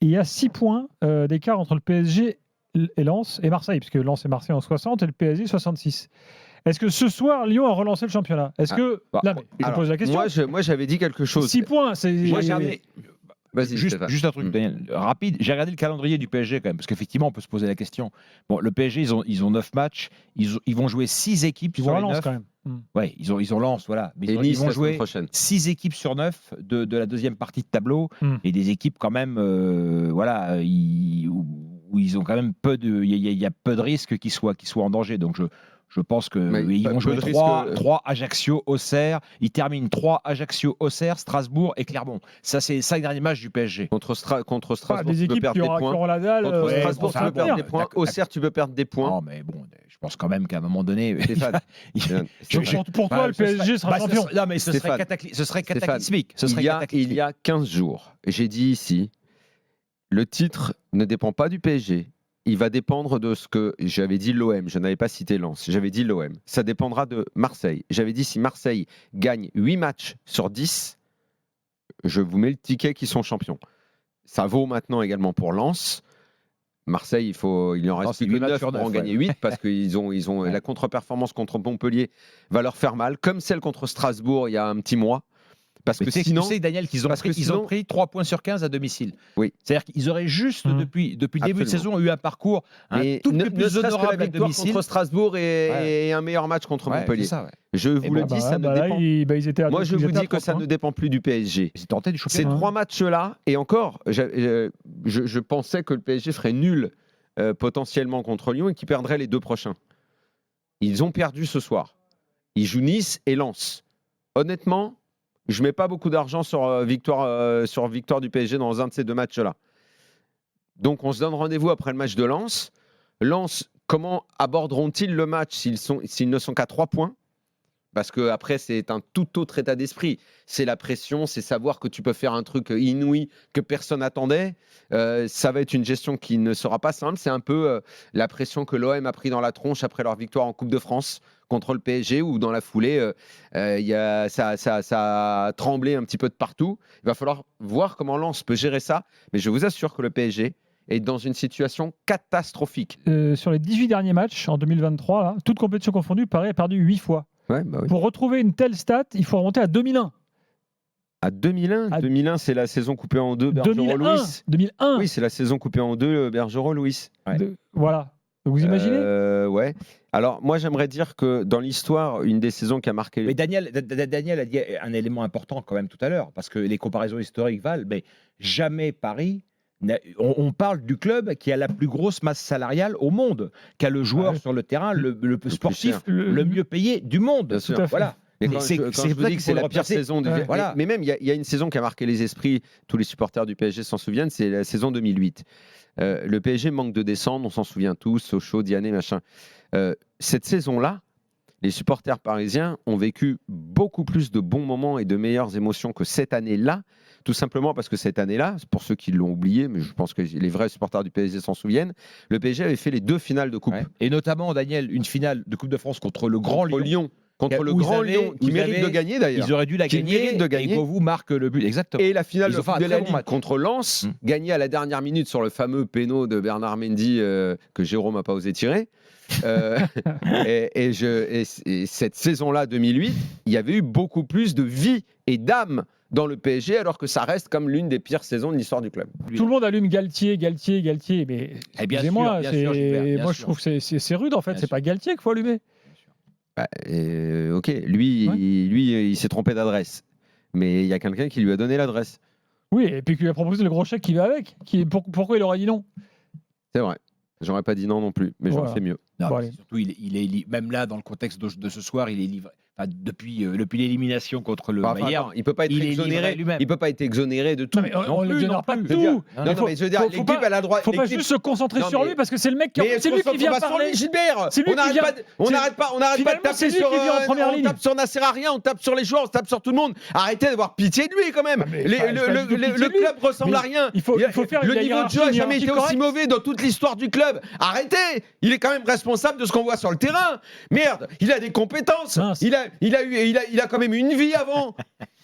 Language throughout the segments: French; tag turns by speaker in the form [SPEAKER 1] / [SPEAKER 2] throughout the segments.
[SPEAKER 1] il y a 6 points d'écart entre le PSG et Lens et Marseille, puisque Lens et Marseille en 60 et le PSG 66. Est-ce que ce soir, Lyon a relancé le championnat? Est-ce que... Non, mais je pose la question.
[SPEAKER 2] Moi, j'avais dit quelque chose.
[SPEAKER 1] 6 points, c'est...
[SPEAKER 2] Vas-y,
[SPEAKER 3] juste un truc, Daniel, rapide. J'ai regardé le calendrier du PSG quand même, parce qu'effectivement, on peut se poser la question. Bon, le PSG, ils ont 9 matchs. Ils vont jouer 6 équipes
[SPEAKER 1] Ils
[SPEAKER 3] sur
[SPEAKER 1] vont
[SPEAKER 3] les
[SPEAKER 1] Lens
[SPEAKER 3] 9.
[SPEAKER 1] quand même.
[SPEAKER 3] Ouais, ils ont Lens, voilà. Mais
[SPEAKER 2] Et
[SPEAKER 3] ils
[SPEAKER 2] Nice
[SPEAKER 3] vont
[SPEAKER 2] la semaine
[SPEAKER 3] jouer
[SPEAKER 2] prochaine.
[SPEAKER 3] 6 équipes sur 9 de la deuxième partie de tableau. Et des équipes quand même, voilà, où ils ont quand même il y a peu de risques qu'ils soient en danger. Donc je pense qu'ils vont jouer 3 Ajaccio, Auxerre. Ils terminent 3 Ajaccio, Auxerre, Strasbourg et Clermont. Ça, c'est les 5 derniers matchs du PSG.
[SPEAKER 2] Contre Strasbourg,
[SPEAKER 1] des
[SPEAKER 2] tu peux
[SPEAKER 1] équipes
[SPEAKER 2] perdre
[SPEAKER 1] qui
[SPEAKER 2] des
[SPEAKER 1] auront
[SPEAKER 2] points.
[SPEAKER 1] la dalle.
[SPEAKER 2] Contre Strasbourg, tu peux perdre des points. Auxerre, tu peux perdre des points.
[SPEAKER 3] Non, mais bon, je pense quand même qu'à un moment donné.
[SPEAKER 2] Stéphane.
[SPEAKER 1] Pour toi, le PSG sera champion.
[SPEAKER 3] Non, mais ce serait cataclysmique.
[SPEAKER 2] Il y a 15 jours, j'ai dit ici, le titre ne dépend pas du PSG. Il va dépendre de ce que j'avais dit l'OM. Je n'avais pas cité Lens. J'avais dit l'OM. Ça dépendra de Marseille. J'avais dit si Marseille gagne 8 matchs sur 10, je vous mets le ticket qu'ils sont champions. Ça vaut maintenant également pour Lens. Marseille, il en reste plus que 9 pour en gagner 8 parce qu'ils ont la contre-performance contre Montpellier va leur faire mal, comme celle contre Strasbourg il y a un petit mois. Parce que sinon,
[SPEAKER 3] tu sais, Daniel, qu'ils ont pris 3 points sur 15 à domicile.
[SPEAKER 2] Oui.
[SPEAKER 3] C'est-à-dire qu'ils auraient juste, depuis le début de saison, eu un parcours un tout petit peu plus honorable à domicile.
[SPEAKER 2] Contre Strasbourg et un meilleur match contre Montpellier.
[SPEAKER 3] Ça, ouais.
[SPEAKER 2] Je vous le dis, ça ne dépend. Moi, je vous dis que ça ne dépend plus du PSG. Ces 3 matchs-là, et encore, je pensais que le PSG ferait nul potentiellement contre Lyon et qu'il perdrait les 2 prochains. Ils ont perdu ce soir. Ils jouent Nice et Lens. Honnêtement, je ne mets pas beaucoup d'argent sur victoire du PSG dans un de ces 2 matchs-là. Donc, on se donne rendez-vous après le match de Lens. Lens, comment aborderont-ils le match s'ils ne sont qu'à 3 points? Parce qu'après, c'est un tout autre état d'esprit. C'est la pression, c'est savoir que tu peux faire un truc inouï que personne n'attendait. Ça va être une gestion qui ne sera pas simple. C'est un peu la pression que l'OM a pris dans la tronche après leur victoire en Coupe de France contre le PSG, où dans la foulée, ça a tremblé un petit peu de partout. Il va falloir voir comment Lens peut gérer ça. Mais je vous assure que le PSG est dans une situation catastrophique.
[SPEAKER 1] Sur les 18 derniers matchs en 2023, là, toutes compétitions confondues, Paris a perdu 8 fois.
[SPEAKER 2] Ouais, bah oui.
[SPEAKER 1] Pour retrouver une telle stat, il faut remonter à 2001.
[SPEAKER 2] À 2001 c'est la saison coupée en 2, Bergerot-Louis.
[SPEAKER 1] 2001.
[SPEAKER 2] Oui, c'est la saison coupée en 2, Bergerot-Louis. Ouais.
[SPEAKER 1] Voilà. Vous imaginez
[SPEAKER 2] ouais. Alors, moi, j'aimerais dire que dans l'histoire, une des saisons qui a marqué...
[SPEAKER 3] Mais Daniel a dit un élément important quand même tout à l'heure, parce que les comparaisons historiques valent, mais jamais Paris... On parle du club qui a la plus grosse masse salariale au monde, qui a le joueur sur le terrain, le sportif le mieux payé du monde. Voilà.
[SPEAKER 2] C'est vous dis que c'est la pire saison. Voilà. Mais même, il y a une saison qui a marqué les esprits, tous les supporters du PSG s'en souviennent, c'est la saison 2008. Le PSG manque de descendre, on s'en souvient tous, Sochaux, Diané, machin. Cette saison-là, les supporters parisiens ont vécu beaucoup plus de bons moments et de meilleures émotions que cette année-là, tout simplement parce que cette année-là, pour ceux qui l'ont oublié, mais je pense que les vrais supporters du PSG s'en souviennent, le PSG avait fait les 2 finales de Coupe. Ouais.
[SPEAKER 3] Et notamment, Daniel, une finale de Coupe de France contre le Grand Lyon.
[SPEAKER 2] Contre le Grand Lyon, qui mérite de gagner d'ailleurs.
[SPEAKER 3] Ils auraient dû la gagner, et Govou marque le but. Exactement.
[SPEAKER 2] Et la finale de la Ligue contre Lens, gagnée à la dernière minute sur le fameux péno de Bernard Mendy que Jérôme n'a pas osé tirer. Et cette saison-là, 2008, il y avait eu beaucoup plus de vie et d'âme dans le PSG, alors que ça reste comme l'une des pires saisons de l'histoire du club.
[SPEAKER 1] Tout le monde allume Galtier, mais excusez-moi, moi je trouve que c'est rude en fait, c'est pas Galtier qu'il faut allumer.
[SPEAKER 2] Ok, lui, il s'est trompé d'adresse, mais il y a quelqu'un qui lui a donné l'adresse.
[SPEAKER 1] Oui, et puis qui lui a proposé le gros chèque qui va avec. Pourquoi il aurait dit non?
[SPEAKER 2] C'est vrai. J'aurais pas dit non non plus, mais j'aurais fait mieux.
[SPEAKER 3] Non, surtout, il est même là dans le contexte de ce soir, il est livré. Enfin, depuis l'élimination contre le Bayern,
[SPEAKER 2] il peut pas être exonéré. Il peut pas être exonéré de tout.
[SPEAKER 1] Non, mais on ne l'exonère pas de tout.
[SPEAKER 2] Non, mais je veux dire, l'équipe elle a le droit.
[SPEAKER 1] Faut pas juste se concentrer sur lui parce que c'est le mec c'est lui qui vient parler.
[SPEAKER 2] Gilbert, on n'arrête pas de taper sur Nasser Arien, on tape sur les joueurs, on tape sur tout le monde. Arrêtez d'avoir pitié de lui quand même. Le club ressemble à rien. Le niveau de jeu a jamais été aussi mauvais dans toute l'histoire du club. Arrêtez. Il est quand même responsable de ce qu'on voit sur le terrain. Merde, il a des compétences. Il a quand même une vie avant.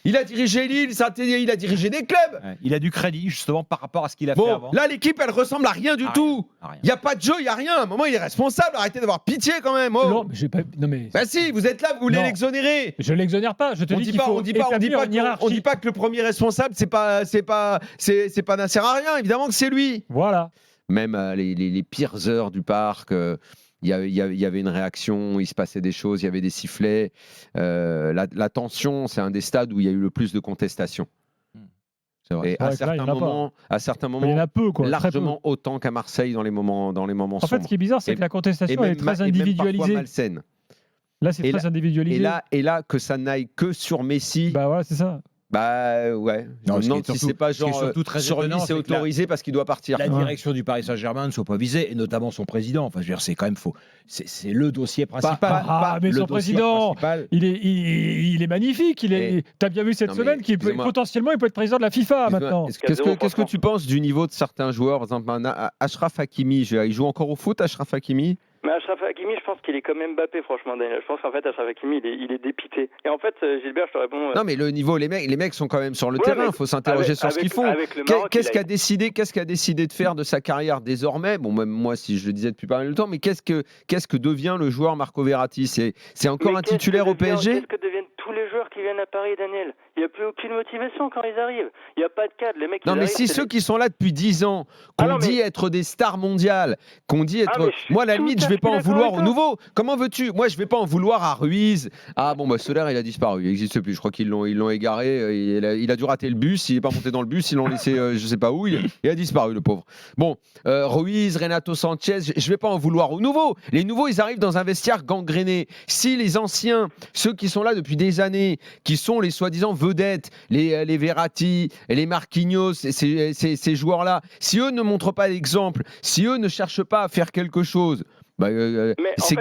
[SPEAKER 2] Il a dirigé Lille, il a dirigé des clubs.
[SPEAKER 3] Ouais, il a du crédit, justement, par rapport à ce qu'il a fait avant.
[SPEAKER 2] Là, l'équipe, elle ressemble à rien du tout. Il n'y a pas de jeu, il n'y a rien. À un moment, il est responsable. Arrêtez d'avoir pitié quand même.
[SPEAKER 1] Non, mais j'ai pas. Non, mais.
[SPEAKER 2] Bah si, vous êtes là, vous voulez l'exonérer.
[SPEAKER 1] Je l'exonère pas. Je te dis qu'il faut établir une hiérarchie.
[SPEAKER 2] On dit pas que le premier responsable, c'est pas Nasser Arien. Évidemment que c'est lui.
[SPEAKER 1] Voilà.
[SPEAKER 2] Même les pires heures du parc. Il y avait une réaction, il se passait des choses, il y avait des sifflets. La tension, c'est un des stades où il y a eu le plus de contestations. C'est vrai. Et à certains moments,
[SPEAKER 1] il y en a peu, quoi,
[SPEAKER 2] largement autant qu'à Marseille dans les moments sombres.
[SPEAKER 1] En fait, ce qui est bizarre, c'est que la contestation elle est très individualisée.
[SPEAKER 2] Malsaine.
[SPEAKER 1] Là, c'est très individualisé.
[SPEAKER 2] Et là, que ça n'aille que sur Messi.
[SPEAKER 1] Bah voilà, c'est ça.
[SPEAKER 2] Bah ouais.
[SPEAKER 3] Non,
[SPEAKER 2] si c'est pas genre sur lui c'est autorisé parce qu'il doit partir.
[SPEAKER 3] La direction du Paris Saint-Germain ne soit pas visée et notamment son président. Enfin, je veux dire, c'est quand même faux. C'est le dossier principal.
[SPEAKER 1] Mais son président, il est magnifique. T'as bien vu cette semaine qu'il peut potentiellement il peut être président de la FIFA maintenant.
[SPEAKER 2] Qu'est-ce que tu penses du niveau de certains joueurs, par exemple Achraf Hakimi, il joue encore au foot, Achraf Hakimi?
[SPEAKER 4] Mais Achraf Hakimi, je pense qu'il est comme Mbappé, franchement, Daniel. Je pense qu'en fait, Achraf Hakimi, il est dépité. Et en fait, Gilbert, je te réponds.
[SPEAKER 2] Non, mais le niveau, les mecs sont quand même sur le terrain. Il faut s'interroger sur ce qu'ils font. Qu'est-ce qu'a décidé de faire de sa carrière désormais? Bon, même moi, si je le disais depuis pas mal de temps, mais qu'est-ce que devient le joueur Marco Verratti? C'est encore un titulaire au PSG?
[SPEAKER 4] Qu'est-ce que deviennent tous les joueurs qui viennent à Paris, Daniel? Il n'y a plus aucune motivation quand ils arrivent. Il n'y a pas de cadre. Les mecs.
[SPEAKER 2] Non, mais si ceux qui sont là depuis 10 ans, qu'on dit être des stars mondiales, qu'on dit être. Moi, à la limite, je vais pas en vouloir au nouveau. Comment veux-tu? Moi, je vais pas en vouloir à Ruiz. Ah bon, Soler, il a disparu, il n'existe plus. Je crois qu'ils l'ont égaré. Il a dû rater le bus. Il n'est pas monté dans le bus. Ils l'ont laissé, je sais pas où. Il a disparu, le pauvre. Bon, Ruiz, Renato Sanchez, je vais pas en vouloir aux nouveaux. Les nouveaux, ils arrivent dans un vestiaire gangréné. Si les anciens, ceux qui sont là depuis des années, qui sont les soi-disant vedettes, les Verratti, les Marquinhos, ces joueurs-là, si eux ne montrent pas l'exemple, si eux ne cherchent pas à faire quelque chose. Ces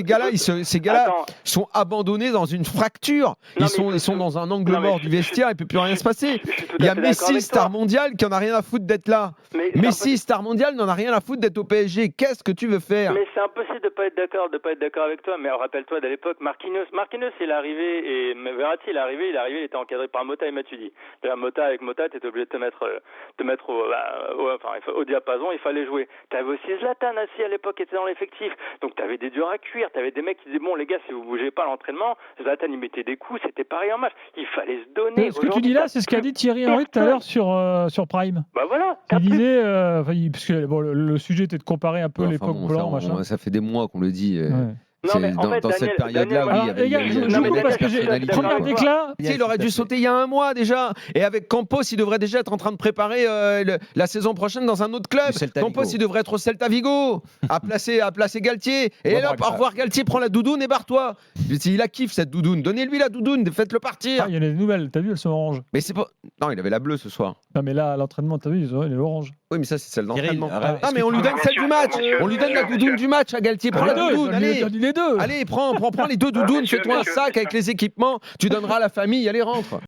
[SPEAKER 2] gars-là sont abandonnés dans une fracture. Ils sont dans un angle mort du vestiaire. Il ne peut plus rien se passer. Il y a Messi, star mondial, qui en a rien à foutre d'être là. Messi, star mondial, n'en a rien à foutre d'être au PSG. Qu'est-ce que tu veux faire?
[SPEAKER 4] Mais c'est impossible de pas être d'accord avec toi. Mais rappelle-toi d'à l'époque, Marquinhos, il est arrivé et Verratti, il est était encadré par Mota et Matuidi. Avec Mota, tu étais obligé de te mettre au diapason. Il fallait jouer. Tu avais aussi Zlatan à l'époque, qui était dans l'effectif. Donc tu avais des durs à cuire, tu avais des mecs qui disaient bon les gars, si vous bougez pas à l'entraînement, Zlatan il mettait des coups, c'était pareil en match. Il fallait se donner.
[SPEAKER 1] Ce que tu dis là, c'est ce qu'a dit Thierry Henry tout à l'heure sur Prime.
[SPEAKER 4] Bah voilà.
[SPEAKER 1] Il disait parce que le sujet était de comparer un peu l'époque blanc, machin.
[SPEAKER 2] Ça fait des mois qu'on le dit.
[SPEAKER 4] Ouais. Non, mais dans cette période-là,
[SPEAKER 1] oui. Les gars, parce que j'ai premier déclat.
[SPEAKER 2] Il aurait dû sauter il y a un mois déjà. Et avec Campos, il devrait déjà être en train de préparer la saison prochaine dans un autre club. Campos, il devrait être au Celta Vigo, à placer Galtier. Et là, au revoir Galtier, prends la doudoune et barre-toi. Il la kiffe cette doudoune. Donnez-lui la doudoune, faites-le partir.
[SPEAKER 1] Il y en a des nouvelles. T'as vu, elles sont oranges.
[SPEAKER 2] Mais c'est pas. Non, il avait la bleue ce soir.
[SPEAKER 1] Non, mais là, à l'entraînement, t'as vu, il est orange.
[SPEAKER 2] Oui, mais ça, c'est celle d'entraînement. Ah, mais on lui donne celle du match. On lui donne la doudoune du match à Galtier. Prends la doudoune. Allez, prends les deux doudounes, fais-toi un sac avec les équipements, tu donneras à la famille, allez, rentre.